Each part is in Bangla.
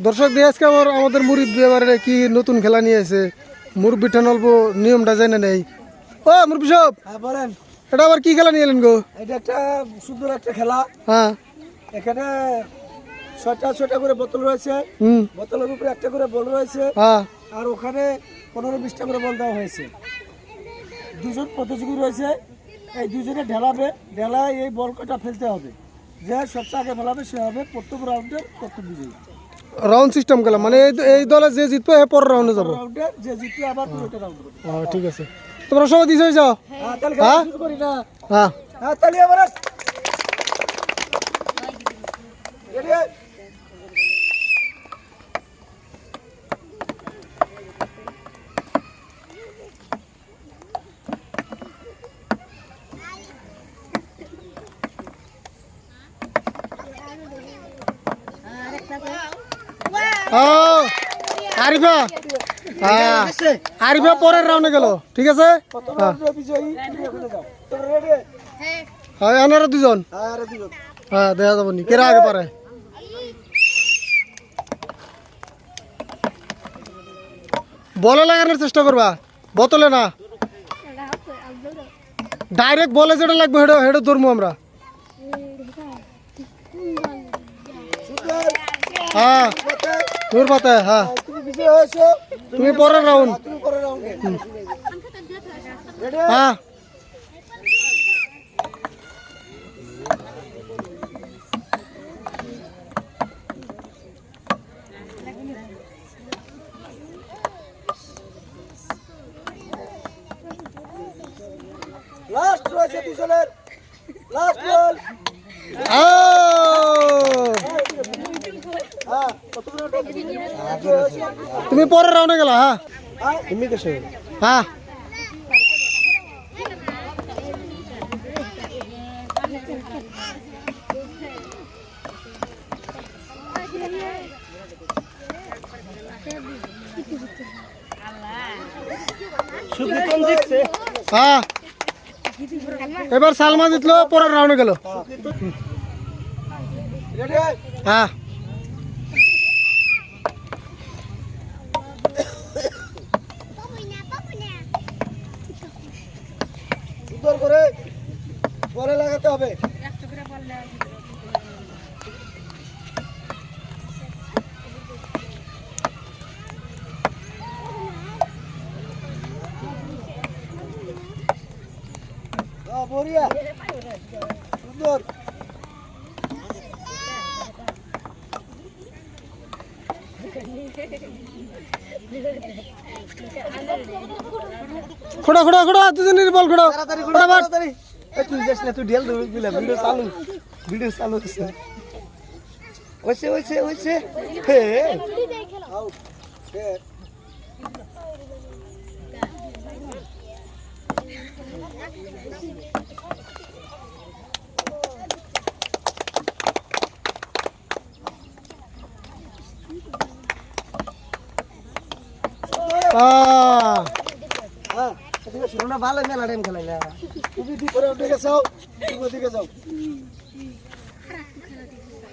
দর্শক দিয়ে আজকে আমাদের মুরব্বী এবারে কি নতুন খেলা নিয়ে এসে মুরব্বী ঠান অল্প নিয়মটা জেনে নেই। ও মুরব্বী সব বলেন, এটা আবার কি খেলা নিয়ে এলেন গো? এটা একটা সুন্দর একটা খেলা। হ্যাঁ, এখানে ছয়টা করে বোতল রয়েছে, বোতলের উপরে একটা করে বল রয়েছে, হ্যাঁ, আর ওখানে 15-20টা করে বল দেওয়া হয়েছে। দুজন প্রতিযোগী রয়েছে, এই দুজনে ঢেলাবে, ঢেলায় এই বল কটা ফেলতে হবে। যে সবচেয়ে আগে ফেলাবে সে হবে প্রথম রাউন্ডের প্রথম বিজয়ী। রাউন্ড সিস্টেম খেলা, মানে এই দলে যে জিতবে এ পরের রাউন্ডে যাবো। রাউন্ডে যে জিতবে আবার পুরোটা রাউন্ড করবে। ঠিক আছে, তোমরা সবাই দিছে যাও। হ্যাঁ, তাহলে খেলা শুরু করি না? হ্যাঁ, হ্যাঁ, তাহলে আবার রেডি? আরিফা, হ্যাঁ আরিফা পরের রাউন্ডে গেল। ঠিক আছে, প্রথম রাউন্ডের বিজয়ী তুমি ওখানে যাও। তোমরা রেডি? হ্যাঁ এনারা দুজন। হ্যাঁ, আরে দুজন। হ্যাঁ, দেখা যাবো নি কেরা আগে পারে। বলে লাগানোর চেষ্টা করবা, বোতলে না। ডাইরেক্ট বলে যেটা লাগবে হেডো হেডো ধরবো আমরা। হ্যাঁ, তোর পাতায়। হ্যাঁ, তুমি বিজয় হয়েছো, তুমি পরের রাউন্ড। তুমি পরের রাউন্ডে রেডি? হ্যাঁ, লাস্ট রয়েছে দুজনের, লাস্ট বল। হ্যাঁ, প্রথম রাউন্ডে বিজয় হয়েছে। তুমি পরের রাউন্ডে গেলা। হ্যাঁ, হ্যাঁ, এমনি কেসে? হ্যাঁ, শুধু কোন জিতছে? হ্যাঁ, এবার সালমা জিতলো, পরের রাউন্ডে গেল। রেডি? হ্যাঁ, সুন্দর করে বলে লাগাতে হবে। বড়িয়া, সুন্দর। খোড়া খোড়া খোড়া, দুজনের বল খোড়া। তাড়াতাড়ি ফটাফট। তাড়াতাড়ি। এই তুই যাস না, তুই ঢেল দৌড় দিলা। ভিডিও চালু, ভিডিও চালু হচ্ছে। ওইছে ওইছে ওইছে। হে আউট। হে হ্যাঁ, ঠিক আছে। তোমরা ভালো মেলা টাইম খেলাইলা। তুমি দিকে উঠে গেছো, তুমি ওদিকে যাও।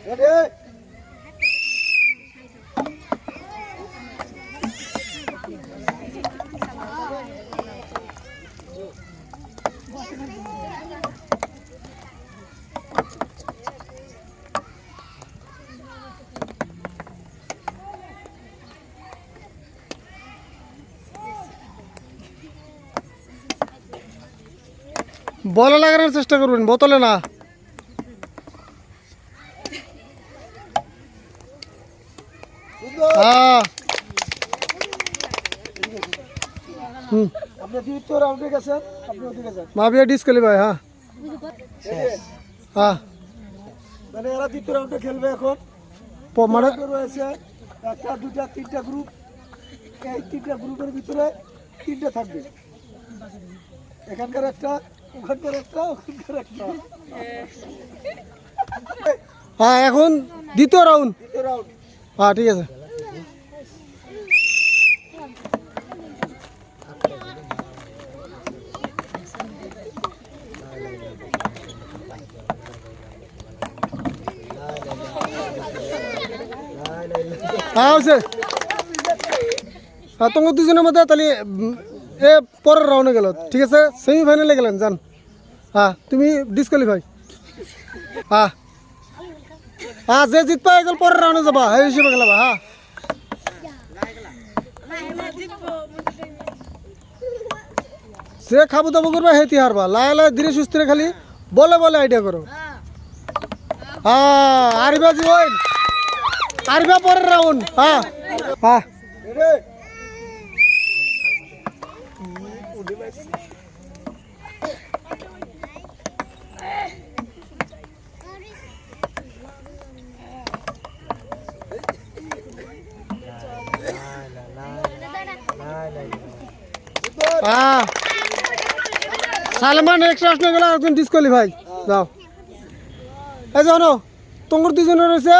রেডি? বলে লাগানোর চেষ্টা করবেন, বোতলে না। হ্যাঁ, আপনি দ্বিতীয় রাউন্ডে গেছেন, আপনি ওদিকে যান। মাবিয়া ডিসকোয়ালিফাই। হ্যাঁ, রেডি? হ্যাঁ, মানে এরা দ্বিতীয় রাউন্ডে খেলবে এখন। মানে রয়েছে একটা, দুটা, তিনটা গ্রুপ। এই তিনটা গ্রুপের ভিতরে তিনটে থাকবে। এখানকার একটা, ওখানকার একটা, ওখানকার একটা। হ্যাঁ, এখন দ্বিতীয় রাউন্ড। দ্বিতীয় রাউন্ড। হ্যাঁ, ঠিক আছে। হ্যাঁ হয়েছে তোমার দুজনের মধ্যে তাহলে এ পরের রাউন্ডে গেল ঠিক আছে সেমিফাইনালে গেলেন যান হ্যাঁ তুমি ডিসকোয়ালিফাই হ্যাঁ হ্যাঁ যে জিত পাই গেল পরের রাউন্ডে যাবা এই হিসেবে খেলাবা হ্যাঁ সে খাবো দাবো করবে হেতি হারবা লায় লায় ধীরে সুস্থে খালি বলে বলে আইডিয়া করো হ্যাঁ আরিবা জীবন আরিবা পরের রাউন্ড হ্যাঁ হ্যাঁ সালমান এক্সট্রা আসলে গেল একজন ডিসকোয়ালিফাই যাও এই জানো তোমার দুজনের রয়েছে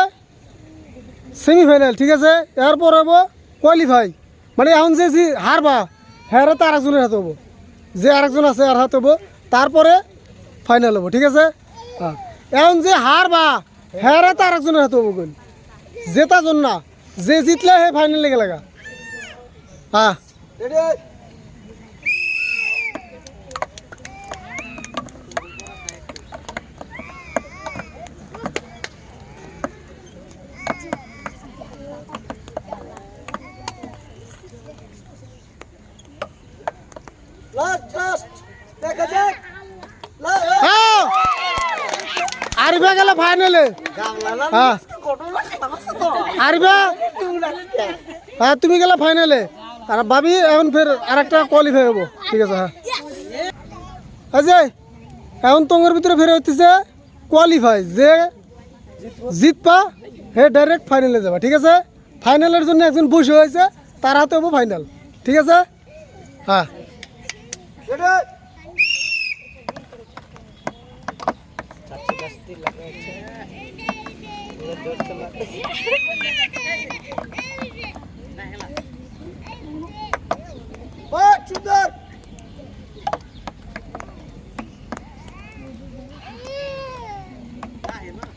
সেমিফাইনাল ঠিক আছে এরপর হবো কোয়ালিফাই মানে এখন যে হারবা হ্যাঁ তো আরেকজনের হাতে হবো যে আরেকজন আছে আর হাতে হবো তারপরে ফাইনাল হবো ঠিক আছে হ্যাঁ এখন যে হারবা হ্যাঁ তো আরেকজনের হাতে হবো কোন জেতা জন না যে জিতলে হে ফাইনালে গেলে গা হ্যাঁ আরিবা গেল ফাইনালে হ্যাঁ আরিবা হ্যাঁ তুমি গেলে ফাইনালে আর ভাবি এখন ফের আরেকটা কোয়ালিফাই হবো ঠিক আছে হ্যাঁ অজয় এখন তোমার ভিতরে ফের হইতেছে কোয়ালিফাই যে জিতবা হে ডাইরেক্ট ফাইনালে যাবা ঠিক আছে ফাইনালের জন্য একজন বসে হয়েছে তার হাতে হবো ফাইনাল ঠিক আছে হ্যাঁ সুন্দর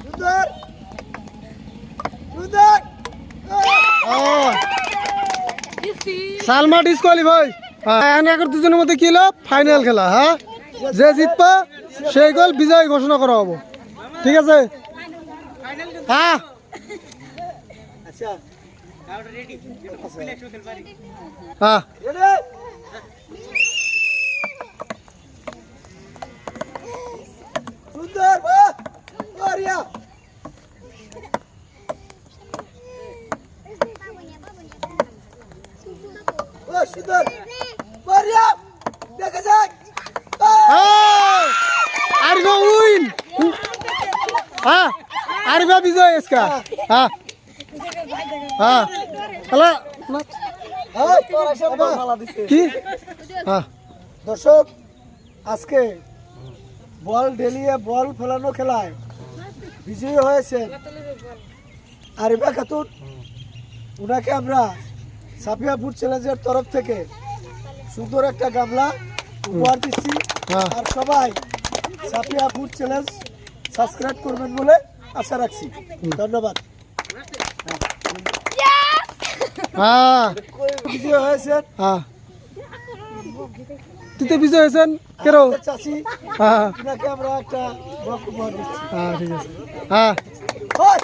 সুন্দর সুন্দর সালমা ডিসকোয়ালিফাই হ্যাঁ এখন দুজনের মধ্যে কি হলো ফাইনাল খেলা হ্যাঁ যে জিতবা সেই গোল বিজয় ঘোষণা করা হবো ঠিক আছে হ্যাঁ আচ্ছা হ্যাঁ সুন্দর বাড়িয়া সুন্দর বাড়িয়া দেখা যাক আরিবা উইন হ্যাঁ আরিবা বিজয় इसका হ্যাঁ হ্যাঁ হ্যালো কি হ্যাঁ দর্শক আজকে বল ঢেলিয়ে বল ফেলানো খেলায় বিজয়ী হয়েছে আরিবা খাতুন ওনাকে আমরা সাফিয়া ফুড চ্যালেঞ্জের তরফ থেকে সুন্দর একটা গামলা উপহার দিচ্ছি আর সবাই সাফিয়া ফুড চ্যালেঞ্জ সাবস্ক্রাইব করবেন বলে আশা রাখছি ধন্যবাদ হ্যাঁ বিজয় হয়েছেন হ্যাঁ তুই তো বিজয় হয়েছেন কেন চাষি হ্যাঁ ওনাকে আমরা একটা বক্তব্য দিচ্ছি হ্যাঁ ঠিক আছে হ্যাঁ হয়